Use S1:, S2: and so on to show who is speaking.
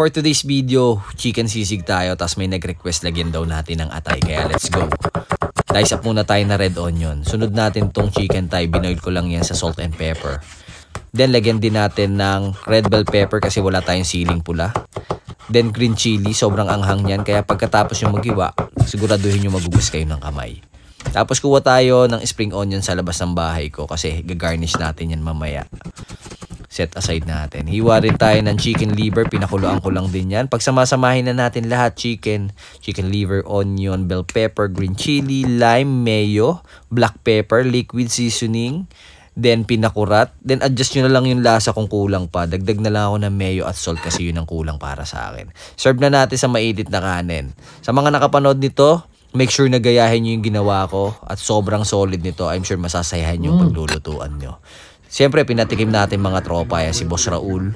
S1: For today's video, chicken sisig tayo. Tapos may nag-request lagyan daw natin ng atay. Kaya let's go. Dice up muna tayo na red onion. Sunod natin tong chicken thigh. Binoil ko lang yan sa salt and pepper. Then lagyan din natin ng red bell pepper kasi wala tayong siling pula. Then green chili. Sobrang anghang yan. Kaya pagkatapos yung maghiwa, siguraduhin nyo magugas kayo ng kamay. Tapos kuha tayo ng spring onion sa labas ng bahay ko kasi gagarnish natin yan mamaya. Set aside natin. Hiwa rin tayo ng chicken liver. Pinakuluan ko lang din yan. Pag samasamahin na natin lahat, chicken liver, onion, bell pepper, green chili, lime, mayo, black pepper, liquid seasoning, then pinakurat. Then adjust nyo na lang yung lasa kung kulang pa. Dagdag na lang ako ng mayo at salt kasi yun ang kulang para sa akin. Serve na natin sa mainit na kanin. Sa mga nakapanood nito, make sure na gayahin nyo yung ginawa ko at sobrang solid nito. I'm sure masasayahan yung paglulutuan nyo. Siyempre, pinatikim natin mga tropa. Si Boss Raul.